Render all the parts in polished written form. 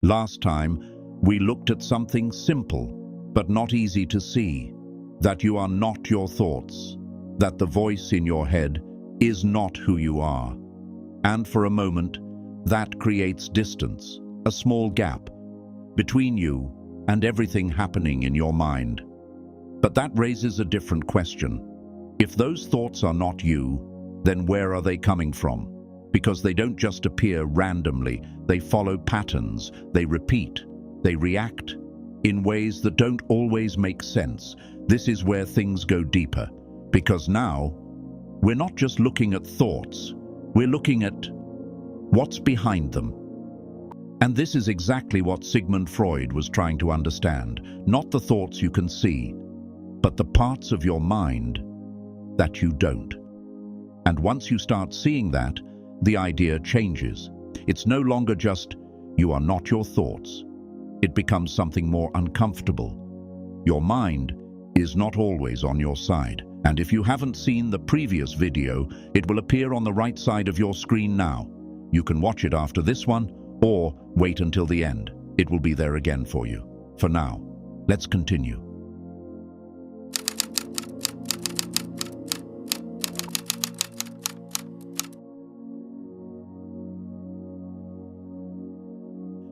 Last time, we looked at something simple, but not easy to see, that you are not your thoughts, that the voice in your head is not who you are. And for a moment, that creates distance, a small gap, between you and everything happening in your mind. But that raises a different question. If those thoughts are not you, then where are they coming from? Because they don't just appear randomly, they follow patterns, they repeat, they react in ways that don't always make sense. This is where things go deeper, because now we're not just looking at thoughts, we're looking at what's behind them. And this is exactly what Sigmund Freud was trying to understand, not the thoughts you can see, but the parts of your mind that you don't. And once you start seeing that, the idea changes. It's no longer just, you are not your thoughts. It becomes something more uncomfortable. Your mind is not always on your side. And if you haven't seen the previous video, it will appear on the right side of your screen now. You can watch it after this one, or wait until the end. It will be there again for you. For now, let's continue.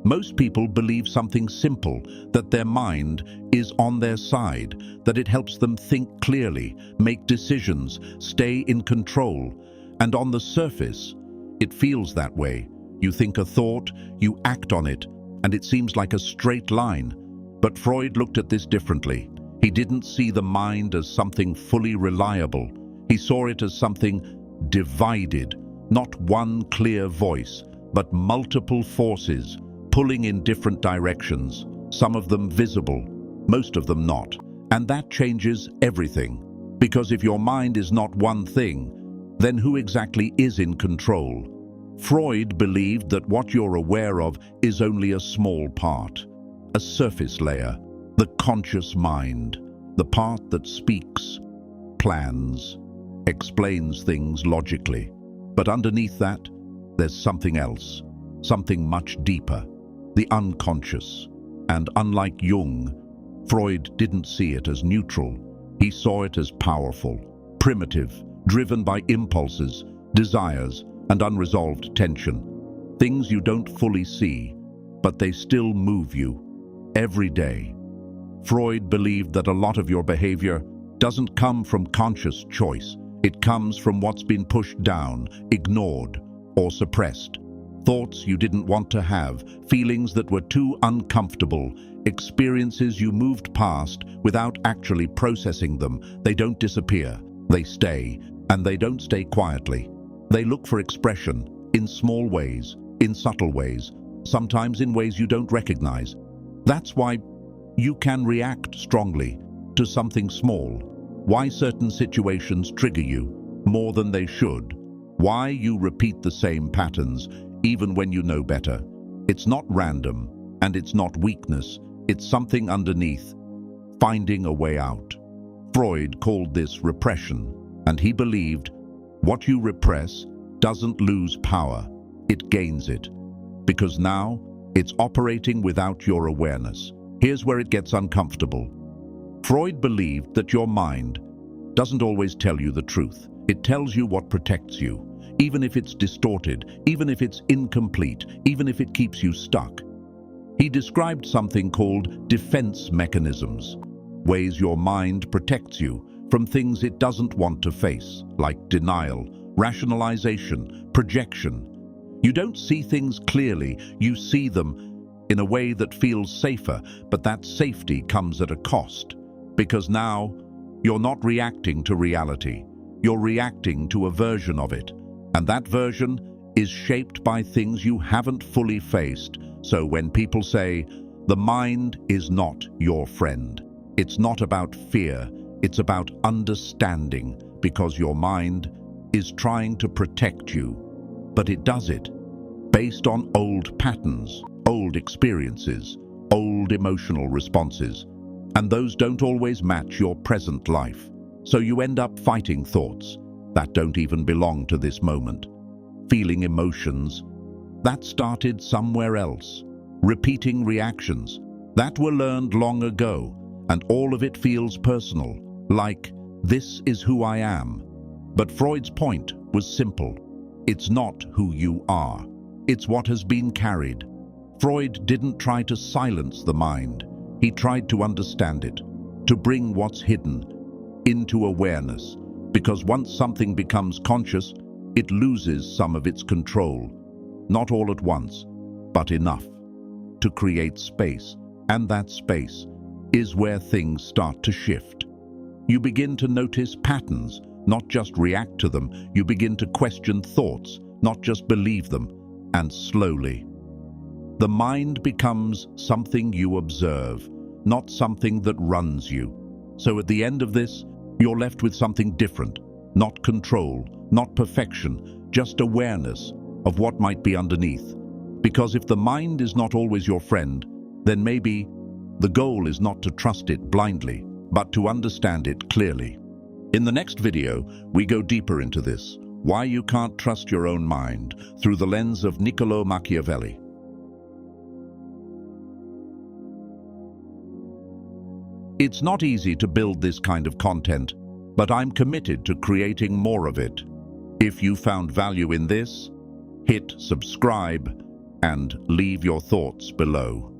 Most people believe something simple, that their mind is on their side, that it helps them think clearly, make decisions, stay in control. And on the surface, it feels that way. You think a thought, you act on it, and it seems like a straight line. But Freud looked at this differently. He didn't see the mind as something fully reliable. He saw it as something divided, not one clear voice, but multiple forces, pulling in different directions, some of them visible, most of them not. And that changes everything. Because if your mind is not one thing, then who exactly is in control? Freud believed that what you're aware of is only a small part, a surface layer, the conscious mind, the part that speaks, plans, explains things logically. But underneath that, there's something else, something much deeper. The unconscious. And unlike Jung, Freud didn't see it as neutral. He saw it as powerful, primitive, driven by impulses, desires, and unresolved tension. Things you don't fully see, but they still move you every day. Freud believed that a lot of your behavior doesn't come from conscious choice. It comes from what's been pushed down, ignored, or suppressed. Thoughts you didn't want to have, feelings that were too uncomfortable, experiences you moved past without actually processing them. They don't disappear, they stay, and they don't stay quietly. They look for expression, in small ways, in subtle ways, sometimes in ways you don't recognize. That's why you can react strongly to something small, why certain situations trigger you more than they should, why you repeat the same patterns even when you know better. It's not random, and it's not weakness. It's something underneath, finding a way out. Freud called this repression, and he believed what you repress doesn't lose power, it gains it. Because now, it's operating without your awareness. Here's where it gets uncomfortable. Freud believed that your mind doesn't always tell you the truth. It tells you what protects you, even if it's distorted, even if it's incomplete, even if it keeps you stuck. He described something called defense mechanisms, ways your mind protects you from things it doesn't want to face, like denial, rationalization, projection. You don't see things clearly, you see them in a way that feels safer, but that safety comes at a cost, because now you're not reacting to reality, you're reacting to a version of it. And that version is shaped by things you haven't fully faced. So when people say, the mind is not your friend, it's not about fear, it's about understanding, because your mind is trying to protect you. But it does it based on old patterns, old experiences, old emotional responses. And those don't always match your present life. So you end up fighting thoughts that don't even belong to this moment, feeling emotions that started somewhere else, repeating reactions that were learned long ago, and all of it feels personal, like, this is who I am. But Freud's point was simple. It's not who you are. It's what has been carried. Freud didn't try to silence the mind. He tried to understand it, to bring what's hidden into awareness, because once something becomes conscious, it loses some of its control. Not all at once, but enough to create space, and that space is where things start to shift. You begin to notice patterns, not just react to them. You begin to question thoughts, not just believe them, and slowly, the mind becomes something you observe, not something that runs you. So at the end of this, you're left with something different, not control, not perfection, just awareness of what might be underneath. Because if the mind is not always your friend, then maybe the goal is not to trust it blindly, but to understand it clearly. In the next video, we go deeper into this, why you can't trust your own mind, through the lens of Niccolo Machiavelli. It's not easy to build this kind of content, but I'm committed to creating more of it. If you found value in this, hit subscribe and leave your thoughts below.